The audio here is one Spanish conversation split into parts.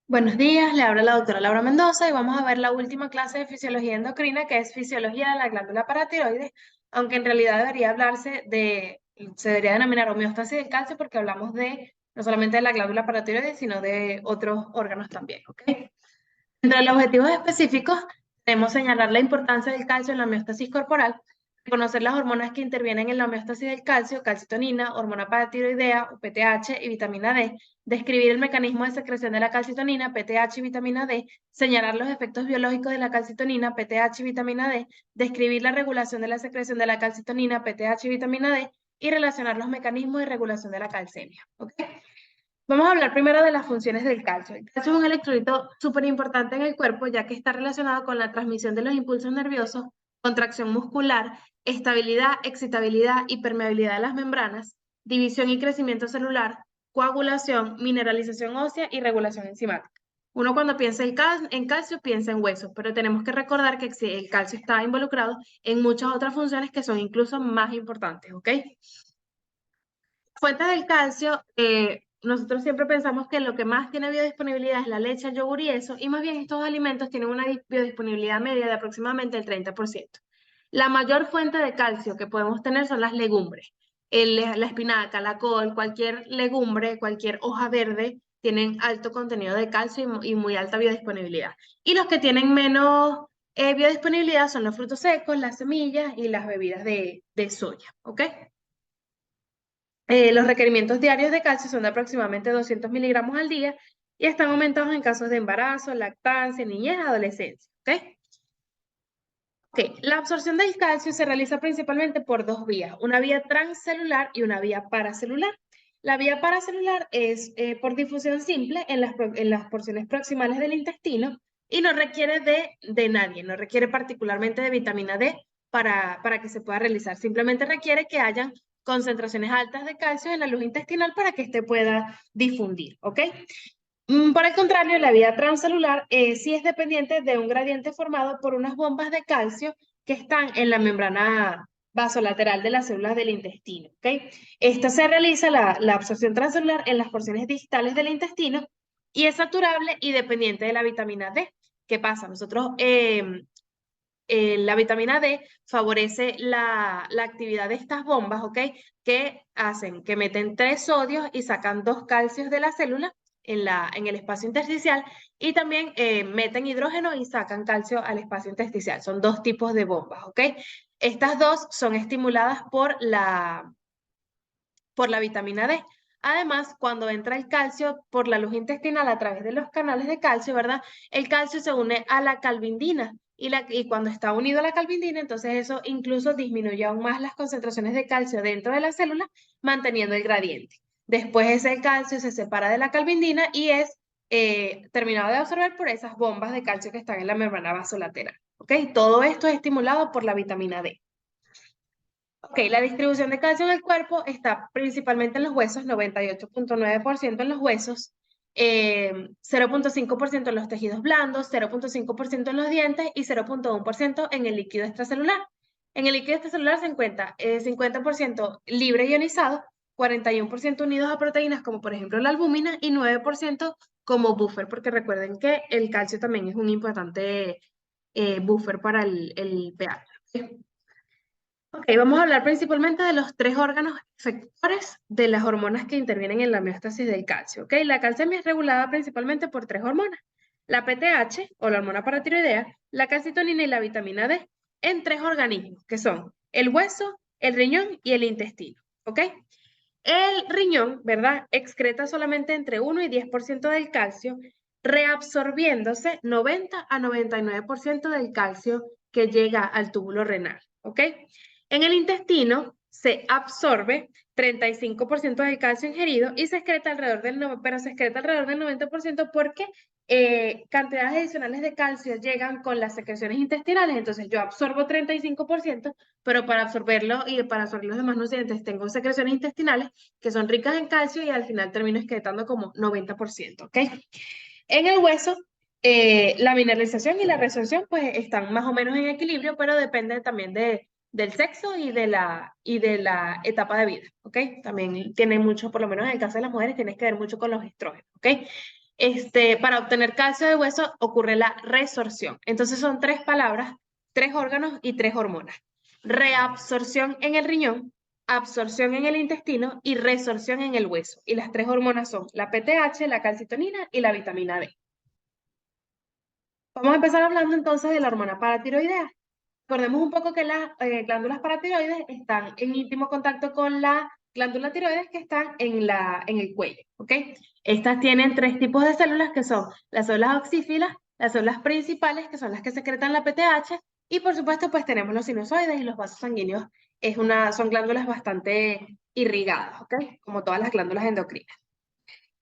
Buenos días, le habla la doctora Laura Mendoza y vamos a ver la última clase de fisiología endocrina, que es fisiología de la glándula paratiroides, aunque en realidad se debería denominar homeostasis del calcio porque hablamos no solamente de la glándula paratiroides, sino de otros órganos también, ¿ok? Entre los objetivos específicos, debemos señalar la importancia del calcio en la homeostasis corporal, conocer las hormonas que intervienen en la homeostasis del calcio, calcitonina, hormona paratiroidea, PTH y vitamina D, describir el mecanismo de secreción de la calcitonina, PTH y vitamina D, señalar los efectos biológicos de la calcitonina, PTH y vitamina D, describir la regulación de la secreción de la calcitonina, PTH y vitamina D, y relacionar los mecanismos de regulación de la calcemia. ¿Ok? Vamos a hablar primero de las funciones del calcio. El calcio es un electrolito súper importante en el cuerpo, ya que está relacionado con la transmisión de los impulsos nerviosos, contracción muscular, estabilidad, excitabilidad y permeabilidad de las membranas, división y crecimiento celular, coagulación, mineralización ósea y regulación enzimática. Uno cuando piensa en calcio piensa en huesos, pero tenemos que recordar que el calcio está involucrado en muchas otras funciones que son incluso más importantes, ¿ok? Fuentes del calcio, nosotros siempre pensamos que lo que más tiene biodisponibilidad es la leche, el yogur y eso, y más bien estos alimentos tienen una biodisponibilidad media de aproximadamente el 30%. La mayor fuente de calcio que podemos tener son las legumbres. La espinaca, la col, cualquier legumbre, cualquier hoja verde, tienen alto contenido de calcio y muy alta biodisponibilidad. Y los que tienen menos biodisponibilidad son los frutos secos, las semillas y las bebidas de soya, ¿ok? Los requerimientos diarios de calcio son de aproximadamente 200 miligramos al día y están aumentados en casos de embarazo, lactancia, niñez, adolescencia. ¿Ok? Ok, la absorción del calcio se realiza principalmente por dos vías, una vía transcelular y una vía paracelular. La vía paracelular es por difusión simple en las porciones proximales del intestino y no requiere de nadie, no requiere particularmente de vitamina D para que se pueda realizar. Simplemente requiere que hayan concentraciones altas de calcio en la luz intestinal para que éste pueda difundir, ¿ok? Por el contrario, la vía transcelular sí es dependiente de un gradiente formado por unas bombas de calcio que están en la membrana vasolateral de las células del intestino. ¿Ok? Esta se realiza, la absorción transcelular, en las porciones distales del intestino y es saturable y dependiente de la vitamina D. ¿Qué pasa? La vitamina D favorece la actividad de estas bombas, ¿ok? Que meten 3 sodios y sacan 2 calcios de la célula en el espacio intersticial y también meten hidrógeno y sacan calcio al espacio intersticial. Son dos tipos de bombas, ¿ok? Estas dos son estimuladas por la vitamina D. Además, cuando entra el calcio por la luz intestinal a través de los canales de calcio, ¿verdad? El calcio se une a la calvindina y cuando está unido a la calvindina, entonces eso incluso disminuye aún más las concentraciones de calcio dentro de la célula, manteniendo el gradiente. Después ese calcio se separa de la calvindina y es terminado de absorber por esas bombas de calcio que están en la membrana vasolateral. ¿Ok? Todo esto es estimulado por la vitamina D. Ok, la distribución de calcio en el cuerpo está principalmente en los huesos, 98.9% en los huesos, 0.5% en los tejidos blandos, 0.5% en los dientes y 0.1% en el líquido extracelular. En el líquido extracelular se encuentra 50% libre ionizado, 41% unidos a proteínas como por ejemplo la albúmina y 9% como buffer, porque recuerden que el calcio también es un importante buffer para el pH. Ok, vamos a hablar principalmente de los tres órganos efectores de las hormonas que intervienen en la homeostasis del calcio. Ok, la calcemia es regulada principalmente por tres hormonas: la PTH o la hormona paratiroidea, la calcitonina y la vitamina D, en tres organismos que son el hueso, el riñón y el intestino. Ok, el riñón, ¿verdad? Excreta solamente entre 1 y 10% del calcio, reabsorbiéndose 90 a 99% del calcio que llega al túbulo renal. ¿Ok? En el intestino se absorbe 35% del calcio ingerido y se excreta pero se excreta alrededor del 90% porque cantidades adicionales de calcio llegan con las secreciones intestinales. Entonces yo absorbo 35%, pero para absorberlo y para absorber los demás nutrientes tengo secreciones intestinales que son ricas en calcio y al final termino excretando como 90%, ¿ok? En el hueso, la mineralización y la resorción pues están más o menos en equilibrio, pero depende también del sexo y de la etapa de vida, ¿ok? También tiene mucho, por lo menos en el caso de las mujeres, tiene que ver mucho con los estrógenos, ¿ok? Para obtener calcio de hueso ocurre la resorción. Entonces son 3 palabras, 3 órganos y 3 hormonas. Reabsorción en el riñón, absorción en el intestino y resorción en el hueso. Y las 3 hormonas son la PTH, la calcitonina y la vitamina D. Vamos a empezar hablando entonces de la hormona paratiroidea. Recordemos un poco que las glándulas paratiroides están en íntimo contacto con la glándula tiroides que están en el cuello, ¿ok? Estas tienen 3 tipos de células que son las células oxífilas, las células principales, que son las que secretan la PTH, y por supuesto pues tenemos los sinusoides y los vasos sanguíneos. Son glándulas bastante irrigadas, ¿ok? Como todas las glándulas endocrinas.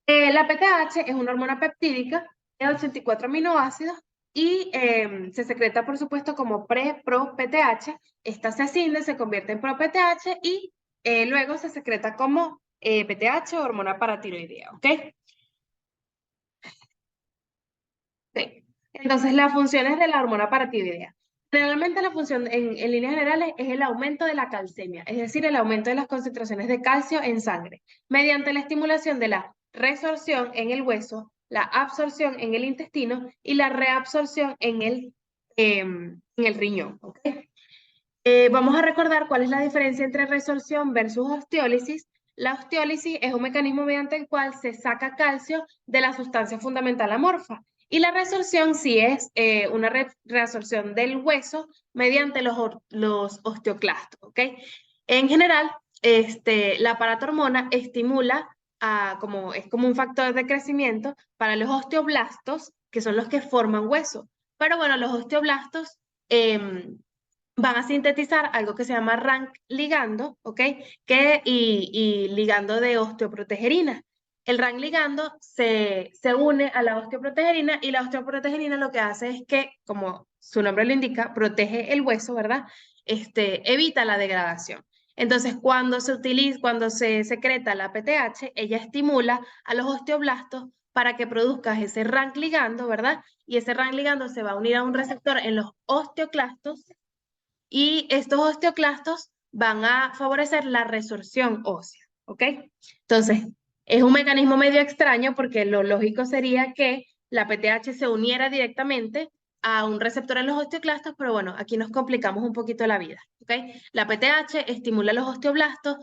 La PTH es una hormona peptídica de 84 aminoácidos y se secreta, por supuesto, como pre-pro-PTH. Esta se asciende, se convierte en pro-PTH y luego se secreta como PTH o hormona paratiroidea, ¿ok? Sí. Entonces, las funciones de la hormona paratiroidea. Generalmente la función en líneas generales es el aumento de la calcemia, es decir, el aumento de las concentraciones de calcio en sangre, mediante la estimulación de la resorción en el hueso, la absorción en el intestino y la reabsorción en el riñón. ¿Okay? Vamos a recordar cuál es la diferencia entre resorción versus osteólisis. La osteólisis es un mecanismo mediante el cual se saca calcio de la sustancia fundamental amorfa. Y la resorción sí es una reabsorción del hueso mediante los osteoclastos. ¿Okay? En general, la paratormona estimula, es como un factor de crecimiento para los osteoblastos, que son los que forman hueso. Pero bueno, los osteoblastos van a sintetizar algo que se llama rank ligando, ¿ok? Y ligando de osteoprotegerina. El rank ligando se une a la osteoprotegerina y la osteoprotegerina lo que hace es que, como su nombre lo indica, protege el hueso, ¿verdad? Evita la degradación. Entonces, cuando se secreta la PTH, ella estimula a los osteoblastos para que produzcas ese rank ligando, ¿verdad? Y ese rank ligando se va a unir a un receptor en los osteoclastos y estos osteoclastos van a favorecer la resorción ósea, ¿ok? Entonces, es un mecanismo medio extraño porque lo lógico sería que la PTH se uniera directamente a un receptor en los osteoclastos, pero bueno, aquí nos complicamos un poquito la vida, ¿ok? La PTH estimula los osteoblastos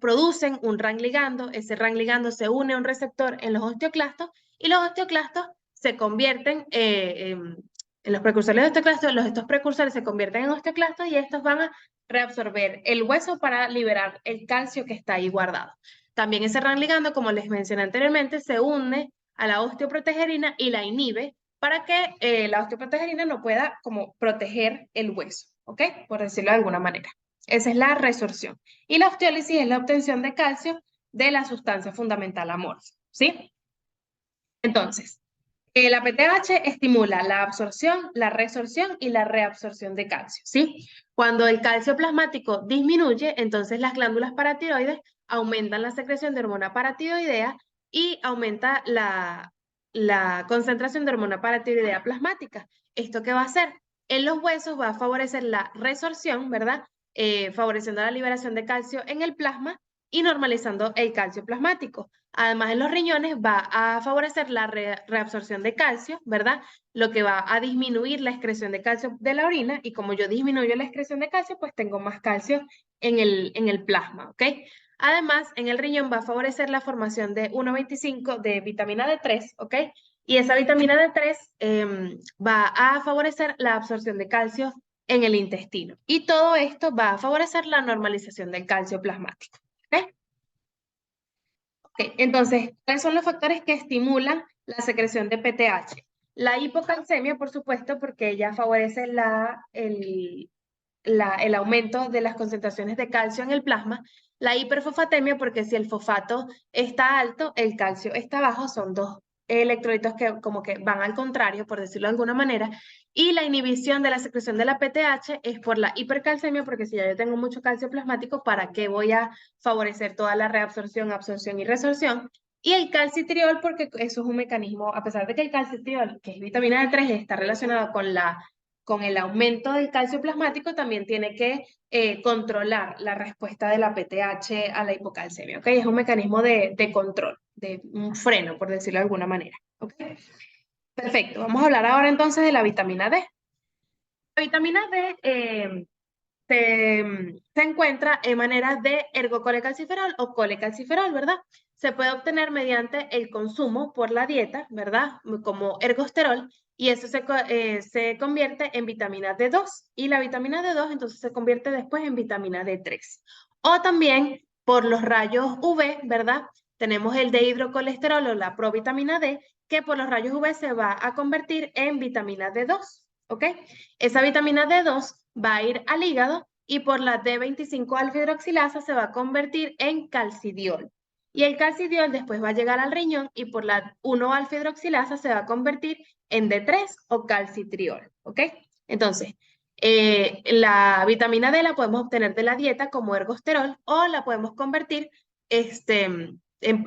producen un RAN ligando, ese RAN ligando se une a un receptor en los osteoclastos y los osteoclastos se convierten en los precursores de osteoclastos, estos precursores se convierten en osteoclastos y estos van a reabsorber el hueso para liberar el calcio que está ahí guardado. También ese RAN ligando, como les mencioné anteriormente, se une a la osteoprotegerina y la inhibe para que la osteoprotegerina no pueda como proteger el hueso, ¿ok? Por decirlo de alguna manera. Esa es la resorción. Y la osteólisis es la obtención de calcio de la sustancia fundamental amorfa, ¿sí? Entonces, la PTH estimula la absorción, la resorción y la reabsorción de calcio, ¿sí? Cuando el calcio plasmático disminuye, entonces las glándulas paratiroides aumentan la secreción de hormona paratiroidea y aumenta la concentración de hormona paratiroidea plasmática. ¿Esto qué va a hacer? En los huesos va a favorecer la resorción, ¿verdad? Favoreciendo la liberación de calcio en el plasma y normalizando el calcio plasmático. Además, en los riñones va a favorecer la reabsorción de calcio, ¿verdad? Lo que va a disminuir la excreción de calcio de la orina y como yo disminuyo la excreción de calcio, pues tengo más calcio en el plasma, ¿ok? Además, en el riñón va a favorecer la formación de 1,25 de vitamina D3, ¿ok? Y esa vitamina D3 va a favorecer la absorción de calcio en el intestino. Y todo esto va a favorecer la normalización del calcio plasmático, ¿ok? Entonces, ¿cuáles son los factores que estimulan la secreción de PTH? La hipocalcemia, por supuesto, porque ella favorece el aumento de las concentraciones de calcio en el plasma. La hiperfosfatemia, porque si el fosfato está alto, el calcio está bajo, son dos electrolitos que como que van al contrario, por decirlo de alguna manera. Y la inhibición de la secreción de la PTH es por la hipercalcemia, porque si ya yo tengo mucho calcio plasmático, ¿para qué voy a favorecer toda la reabsorción, absorción y resorción? Y el calcitriol, porque eso es un mecanismo, a pesar de que el calcitriol, que es vitamina D3, está relacionado con la con el aumento del calcio plasmático también tiene que controlar la respuesta de la PTH a la hipocalcemia, ¿ok? Es un mecanismo de control, de un freno, por decirlo de alguna manera, ¿ok? Perfecto, vamos a hablar ahora entonces de la vitamina D. La vitamina D se encuentra en manera de ergocolecalciferol o colecalciferol, ¿verdad? Se puede obtener mediante el consumo por la dieta, ¿verdad? Como ergosterol, y eso se convierte en vitamina D2. Y la vitamina D2 entonces se convierte después en vitamina D3. O también por los rayos UV, ¿verdad? Tenemos el dehidrocolesterol o la provitamina D, que por los rayos UV se va a convertir en vitamina D2, ¿ok? Esa vitamina D2 va a ir al hígado y por la D25-alfa-hidroxilasa se va a convertir en calcidiol. Y el calcidiol después va a llegar al riñón y por la 1-alfa-hidroxilasa se va a convertir en D3 o calcitriol, ¿ok? Entonces, la vitamina D la podemos obtener de la dieta como ergosterol o la podemos convertir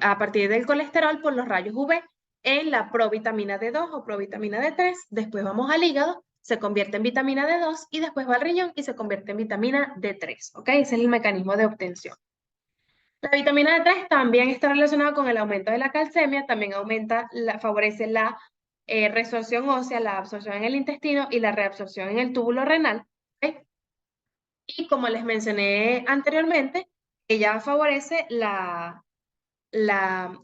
a partir del colesterol por los rayos UV en la provitamina D2 o provitamina D3. Después vamos al hígado, se convierte en vitamina D2 y después va al riñón y se convierte en vitamina D3, ¿ok? Ese es el mecanismo de obtención. La vitamina D3 también está relacionada con el aumento de la calcemia, también favorece la resorción ósea, la absorción en el intestino y la reabsorción en el túbulo renal, ¿ok? Y como les mencioné anteriormente, ella favorece la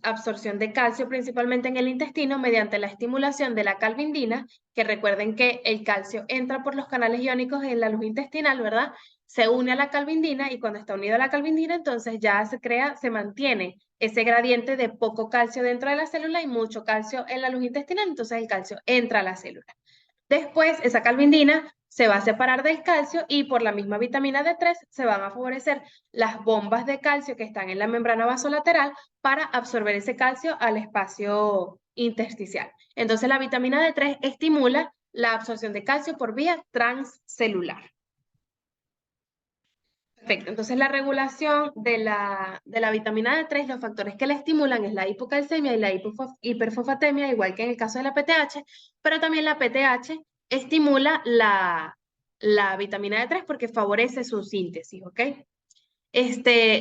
absorción de calcio principalmente en el intestino mediante la estimulación de la calvindina, que recuerden que el calcio entra por los canales iónicos en la luz intestinal, ¿verdad? Se une a la calvindina y cuando está unido a la calvindina, entonces ya se mantiene ese gradiente de poco calcio dentro de la célula y mucho calcio en la luz intestinal, entonces el calcio entra a la célula. Después, esa calvindina se va a separar del calcio y por la misma vitamina D3 se van a favorecer las bombas de calcio que están en la membrana vasolateral para absorber ese calcio al espacio intersticial. Entonces, la vitamina D3 estimula la absorción de calcio por vía transcelular. Perfecto, entonces la regulación de la vitamina D3, los factores que la estimulan es la hipocalcemia y la hiperfosfatemia, igual que en el caso de la PTH, pero también la PTH estimula la vitamina D3 porque favorece su síntesis, ¿ok?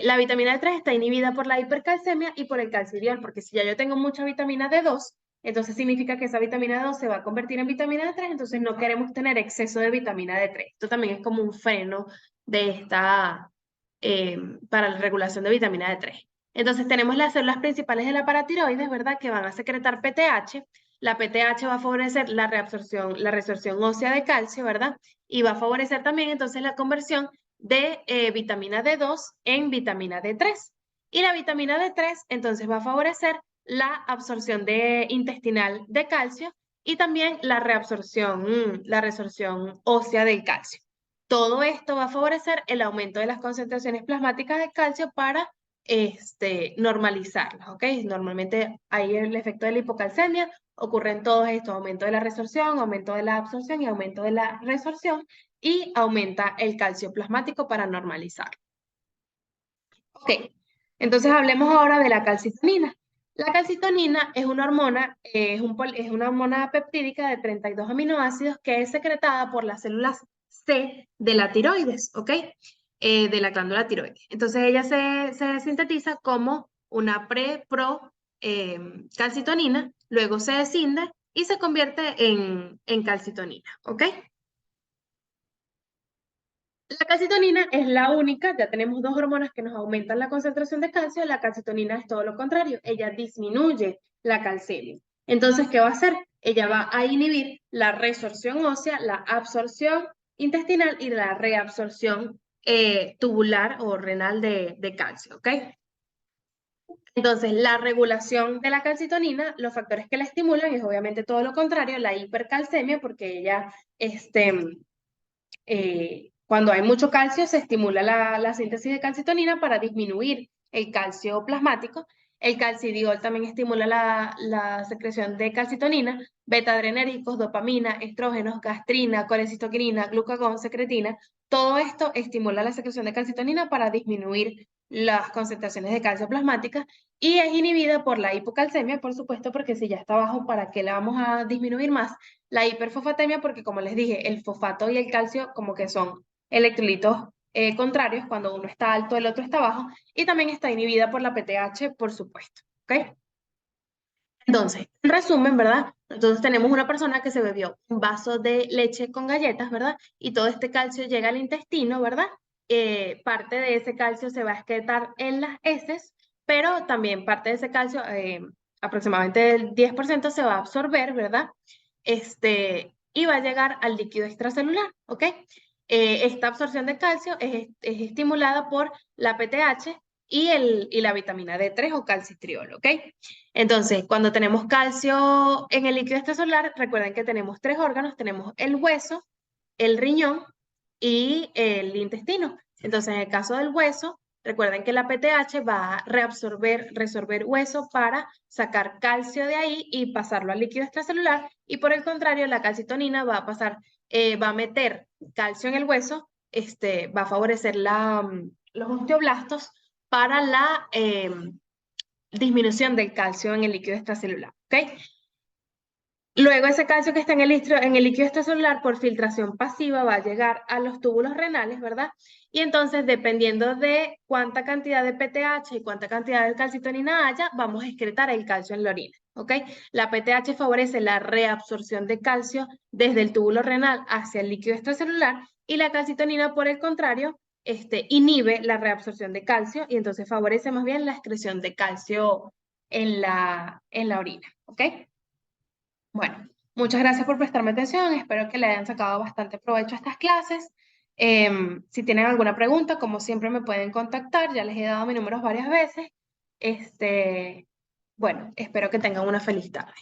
La vitamina D3 está inhibida por la hipercalcemia y por el calcidiol, porque si ya yo tengo mucha vitamina D2, entonces significa que esa vitamina D2 se va a convertir en vitamina D3, entonces no queremos tener exceso de vitamina D3. Esto también es como un freno de para la regulación de vitamina D3. Entonces tenemos las células principales de la paratiroides, ¿verdad? Que van a secretar PTH. La PTH va a favorecer la reabsorción ósea de calcio, ¿verdad? Y va a favorecer también entonces la conversión de vitamina D2 en vitamina D3. Y la vitamina D3 entonces va a favorecer la absorción intestinal de calcio y también la reabsorción ósea del calcio. Todo esto va a favorecer el aumento de las concentraciones plasmáticas de calcio para normalizarlas, ¿ok? Normalmente hay el efecto de la hipocalcemia, ocurren todos estos, aumento de la resorción, aumento de la absorción y aumento de la resorción, y aumenta el calcio plasmático para normalizarlo. Ok, entonces hablemos ahora de la calcitonina. La calcitonina es una hormona, es una hormona peptídica de 32 aminoácidos que es secretada por las células C de la tiroides, ¿ok? De la glándula tiroides. Entonces ella se sintetiza como una calcitonina, luego se descinde y se convierte en calcitonina, ¿ok? La calcitonina es la única, ya tenemos dos hormonas que nos aumentan la concentración de calcio, la calcitonina es todo lo contrario, ella disminuye la calcemia. Entonces, ¿qué va a hacer? Ella va a inhibir la resorción ósea, la absorción intestinal y la reabsorción tubular o renal de calcio, ¿ok? Entonces, la regulación de la calcitonina, los factores que la estimulan es obviamente todo lo contrario, la hipercalcemia, porque ella, cuando hay mucho calcio, se estimula la síntesis de calcitonina para disminuir el calcio plasmático. El calcidiol también estimula la secreción de calcitonina, beta-adrenérgicos, dopamina, estrógenos, gastrina, colecistoquinina, glucagón, secretina. Todo esto estimula la secreción de calcitonina para disminuir las concentraciones de calcio plasmáticas y es inhibida por la hipocalcemia, por supuesto, porque si ya está bajo, ¿para qué la vamos a disminuir más? La hiperfosfatemia, porque como les dije, el fosfato y el calcio como que son electrolitos contrarios, cuando uno está alto, el otro está bajo, y también está inhibida por la PTH, por supuesto, ¿ok? Entonces, en resumen, ¿verdad? Entonces tenemos una persona que se bebió un vaso de leche con galletas, ¿verdad? Y todo este calcio llega al intestino, ¿verdad? Parte de ese calcio se va a excretar en las heces, pero también parte de ese calcio, aproximadamente el 10% se va a absorber, ¿verdad? Y va a llegar al líquido extracelular, ¿ok? Esta absorción de calcio es estimulada por la PTH y la vitamina D3 o calcitriol, ¿ok? Entonces, cuando tenemos calcio en el líquido extracelular, recuerden que tenemos tres órganos, tenemos el hueso, el riñón y el intestino. Entonces, en el caso del hueso, recuerden que la PTH va a resorber hueso para sacar calcio de ahí y pasarlo al líquido extracelular. Y por el contrario, la calcitonina va a pasar, va a meter calcio en el hueso, va a favorecer los osteoblastos para la disminución del calcio en el líquido extracelular, ¿ok? Luego ese calcio que está en el líquido extracelular por filtración pasiva va a llegar a los túbulos renales, ¿verdad? Y entonces, dependiendo de cuánta cantidad de PTH y cuánta cantidad de calcitonina haya, vamos a excretar el calcio en la orina, ¿ok? La PTH favorece la reabsorción de calcio desde el túbulo renal hacia el líquido extracelular y la calcitonina, por el contrario, inhibe la reabsorción de calcio y entonces favorece más bien la excreción de calcio en la orina, ¿ok? Bueno, muchas gracias por prestarme atención. Espero que le hayan sacado bastante provecho a estas clases. Si tienen alguna pregunta, como siempre me pueden contactar. Ya les he dado mis números varias veces. Bueno, espero que tengan una feliz tarde.